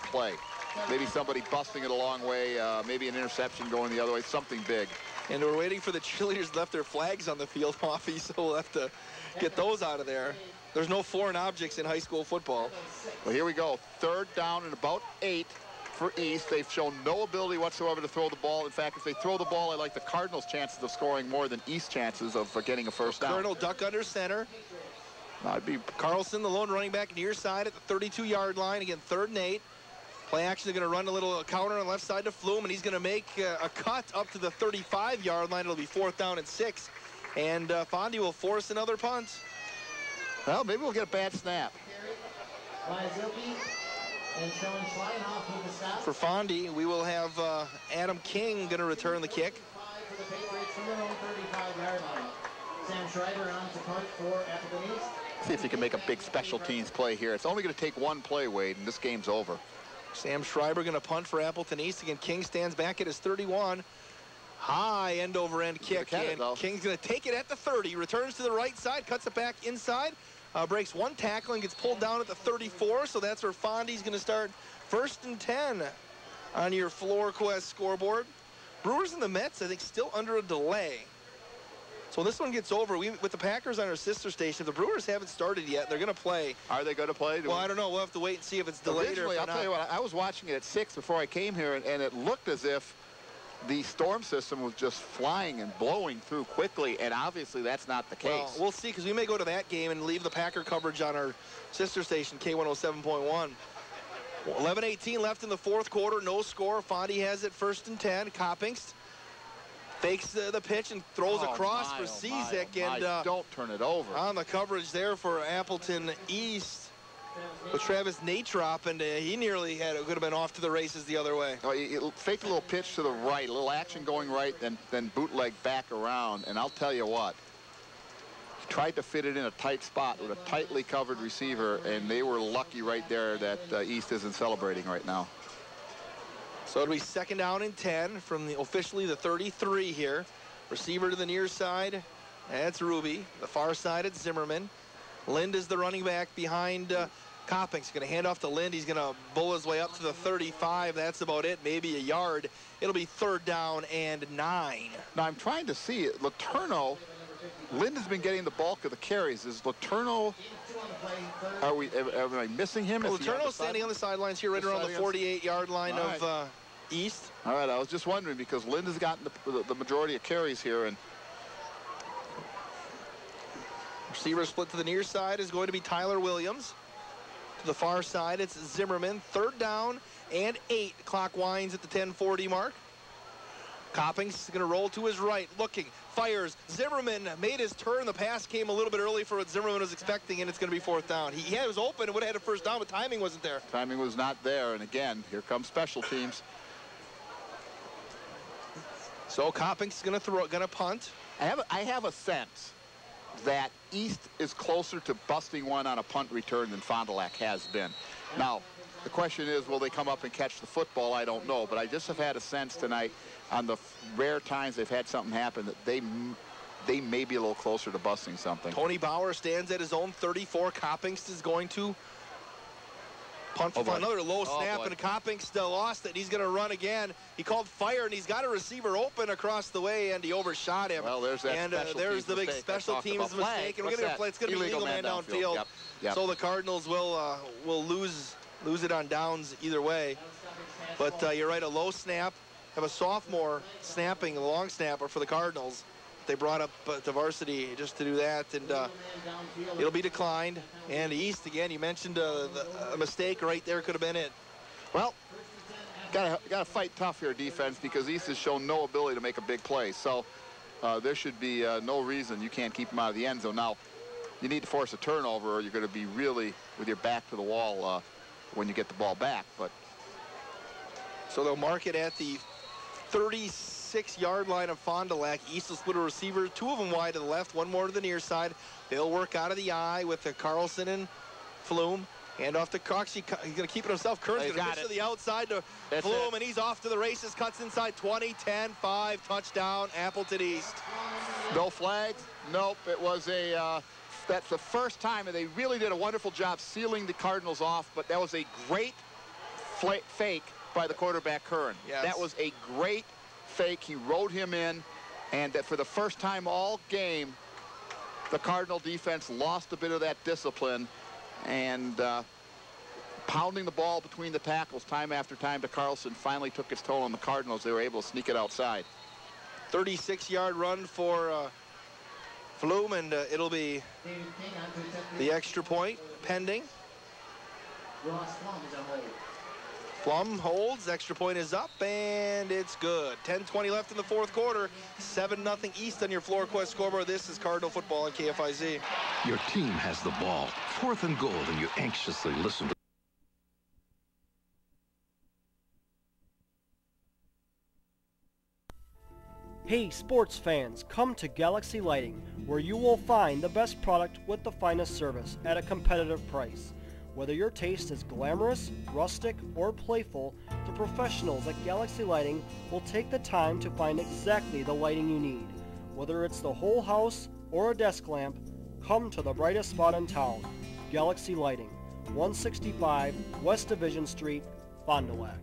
play. Maybe somebody busting it a long way, maybe an interception going the other way, something big. And we're waiting for the cheerleaders left their flags on the field, Hoffy, so we'll have to get those out of there. There's no foreign objects in high school football. Well, here we go. 3rd down and about 8 for East. They've shown no ability whatsoever to throw the ball. In fact, if they throw the ball, I like the Cardinals' chances of scoring more than East's chances of getting a first down. Colonel duck under center. I'd be Carlson, the lone running back, near side at the 32-yard line. Again, 3rd and 8. Play action is going to run a little counter on the left side to Flume, and he's going to make a cut up to the 35-yard line. It'll be 4th down and 6. And Fondy will force another punt. Well, maybe we'll get a bad snap. For Fondy, we will have Adam King going to return the kick. See if he can make a big special teams play here. It's only going to take one play, Wade, and this game's over. Sam Schreiber going to punt for Appleton East. Again, King stands back at his 31. High end-over-end kick, and King's going to take it at the 30. Returns to the right side, cuts it back inside. Breaks one tackle and gets pulled down at the 34, so that's where Fondy's going to start 1st and 10 on your FloorQuest scoreboard. Brewers and the Mets, I think, still under a delay. So this one gets over. With the Packers on our sister station, if the Brewers haven't started yet, they're going to play. Are they going to play? Well, I don't know. We'll have to wait and see if it's delayed or if I'll tell you what, I was watching it at 6 before I came here, and it looked as if the storm system was just flying and blowing through quickly, and obviously that's not the case. Well, we'll see, because we may go to that game and leave the Packer coverage on our sister station, K107.1. 11:18 left in the 4th quarter, no score. Fondy has it 1st and 10. Coppings fakes the pitch and throws across for Cizik. And don't turn it over. On the coverage there for Appleton East with Travis Natrop, and he nearly could have been off to the races the other way. Oh, he faked a little pitch to the right, a little action going right, then bootleg back around. And I'll tell you what, he tried to fit it in a tight spot with a tightly covered receiver, and they were lucky right there that East isn't celebrating right now. So it'll be 2nd down and 10 from officially the 33 here. Receiver to the near side, that's Ruby. The far side, it's Zimmerman. Lind is the running back behind Coppings. Going to hand off to Lind. He's going to bull his way up to the 35. That's about it, maybe a yard. It'll be 3rd down and 9. Now, I'm trying to see it. Letourneau, Lind has been getting the bulk of the carries. Is Letourneau, am I missing him? Well, Letourneau's standing on the sidelines here right around the 48-yard line of East. All right, I was just wondering because Lind has gotten the majority of carries here, and receiver split to the near side is going to be Tyler Williams. To the far side, it's Zimmerman. 3rd down and 8. Clock winds at the 10:40 mark. Coppings is going to roll to his right, looking, fires. Zimmerman made his turn. The pass came a little bit early for what Zimmerman was expecting, and it's going to be 4th down. He was open and would have had a first down, but timing wasn't there. Timing was not there, and again, here comes special teams. So Coppings is going to punt. I have a sense that East is closer to busting one on a punt return than Fond du Lac has been. Now, the question is, will they come up and catch the football? I don't know, but I just have had a sense tonight on the rare times they've had something happen that they may be a little closer to busting something. Tony Bauer stands at his own 34. Coppings is going to punt for another low snap, and Coppings still lost it. He's going to run again. He called fire, and he's got a receiver open across the way, and he overshot him. Well, there's that and there's the big special teams mistake, and we're going to play. It's going to be illegal man downfield. Yep. So the Cardinals will lose it on downs either way. But you're right, a low snap. Have a sophomore snapping, a long snapper for the Cardinals. They brought up to varsity just to do that, and it'll be declined. And East, again, you mentioned a mistake right there could have been it. Well, gotta fight tough here, defense, because East has shown no ability to make a big play. So there should be no reason you can't keep them out of the end zone. Now, you need to force a turnover, or you're going to be really with your back to the wall when you get the ball back. But so they'll mark it at the 36-yard line of Fond du Lac. East will split a receiver, 2 of them wide to the left, 1 more to the near side. They'll work out of the eye with the Carlson and Flume. Hand off to Cox. He's going to keep it himself. Kern's going to pitch to the outside to Flume, and he's off to the races. Cuts inside 20, 10, 5. Touchdown, Appleton East. No flags? Nope. It was that's the first time, and they really did a wonderful job sealing the Cardinals off, but that was a great fake by the quarterback, Curran. Yes. That was a great fake. He rode him in, and that for the first time all game, the Cardinal defense lost a bit of that discipline, and pounding the ball between the tackles time after time to Carlson finally took its toll on the Cardinals. They were able to sneak it outside. 36-yard run for Flume, and it'll be the extra point pending. Flum holds, extra point is up, and it's good. 10:20 left in the fourth quarter. 7-0 East on your FloorQuest scoreboard. This is Cardinal football on KFIZ. Your team has the ball, 4th and goal, and you anxiously listen to Hey sports fans, come to Galaxy Lighting, where you will find the best product with the finest service at a competitive price. Whether your taste is glamorous, rustic, or playful, the professionals at Galaxy Lighting will take the time to find exactly the lighting you need. Whether it's the whole house or a desk lamp, come to the brightest spot in town, Galaxy Lighting, 165 West Division Street, Fond du Lac.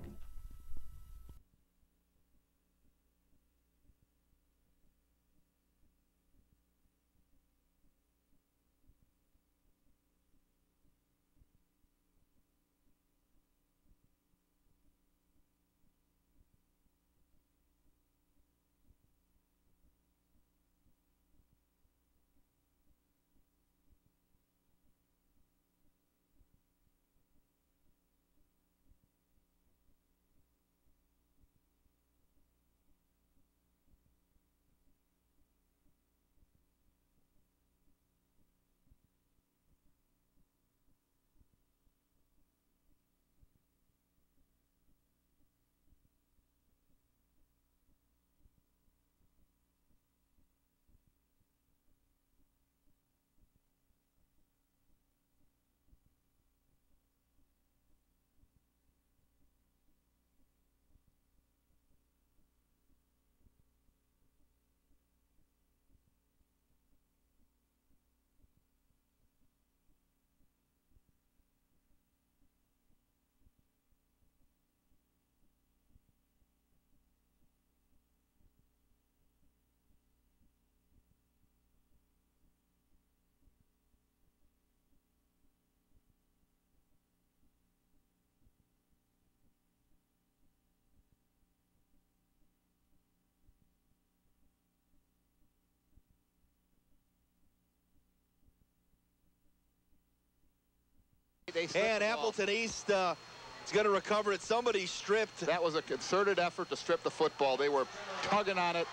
And Appleton East is going to recover it. Somebody stripped. That was a concerted effort to strip the football. They were tugging on it.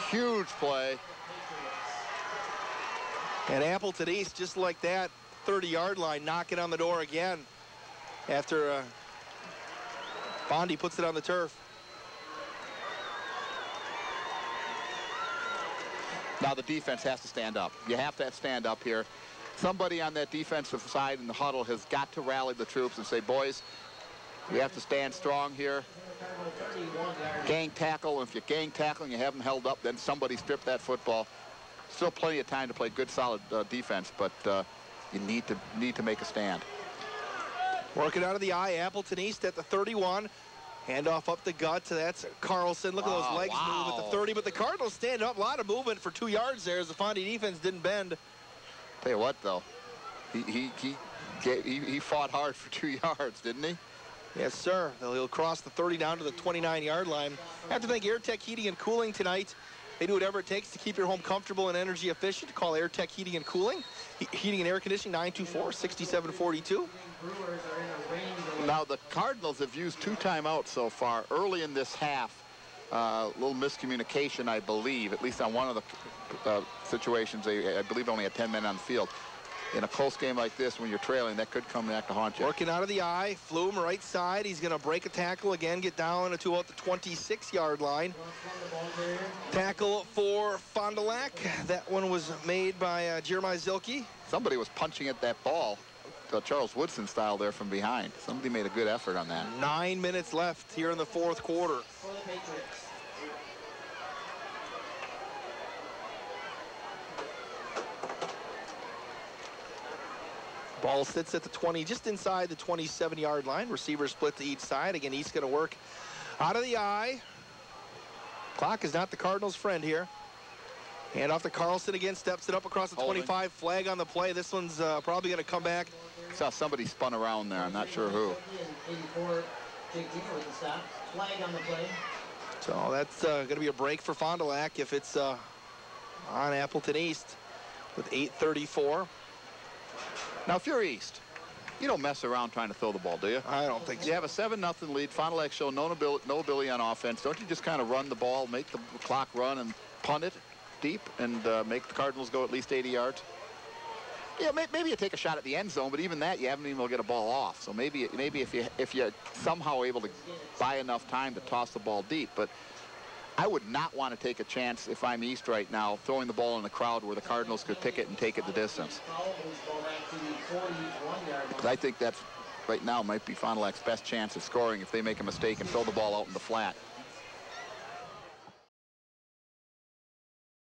Huge play. And Appleton East, just like that, 30-yard line, knocking on the door again after Fondy puts it on the turf. Now the defense has to stand up. You have to stand up here. Somebody on that defensive side in the huddle has got to rally the troops and say, boys, we have to stand strong here. Gang tackle. If you gang tackle and you haven't held up, then somebody stripped that football. Still plenty of time to play good, solid defense, but you need to make a stand. Working out of the eye, Appleton East at the 31. Handoff up the gut. That's Carlson. Look at those legs move at the 30. But the Cardinals stand up. A lot of movement for 2 yards there as the Fondy defense didn't bend. Tell you what, though, he fought hard for 2 yards, didn't he? Yes, sir. He'll cross the 30 down to the 29-yard line. I have to thank AirTech Heating and Cooling tonight. They do whatever it takes to keep your home comfortable and energy efficient. Call AirTech Heating and Cooling. Heating and air conditioning, 924-6742. Now, the Cardinals have used 2 timeouts so far. Early in this half, a little miscommunication, I believe, at least on one of the situations. I believe only had 10 men on the field. In a close game like this, when you're trailing, that could come back to haunt you. Working out of the eye, Flume right side. He's going to break a tackle again, get down to about the 26-yard line. Tackle for Fond du Lac. That one was made by Jeremiah Zilke. Somebody was punching at that ball, Charles Woodson style there from behind. Somebody made a good effort on that. 9 minutes left here in the fourth quarter. Ball sits at the 20, just inside the 27-yard line. Receivers split to each side. Again, East going to work out of the eye. Clock is not the Cardinals' friend here. Hand off to Carlson again, steps it up across the 25. Flag on the play. This one's probably going to come back. Saw somebody spun around there. I'm not sure who. Flag on the play. So that's going to be a break for Fond du Lac if it's on Appleton East with 8:34. Now, if you're East, you don't mess around trying to throw the ball, do you? I don't think so. You have a 7-0 lead. Fond du Lac show no ability on offense. Don't you just kind of run the ball, make the clock run, and punt it deep and make the Cardinals go at least 80 yards? Yeah, maybe you take a shot at the end zone, but even that, you haven't even able to get a ball off. So maybe if you're somehow able to buy enough time to toss the ball deep. But I would not want to take a chance if I'm East right now, throwing the ball in the crowd where the Cardinals could pick it and take it the distance. Because I think that's, right now, might be Fond du Lac's best chance of scoring if they make a mistake and throw the ball out in the flat.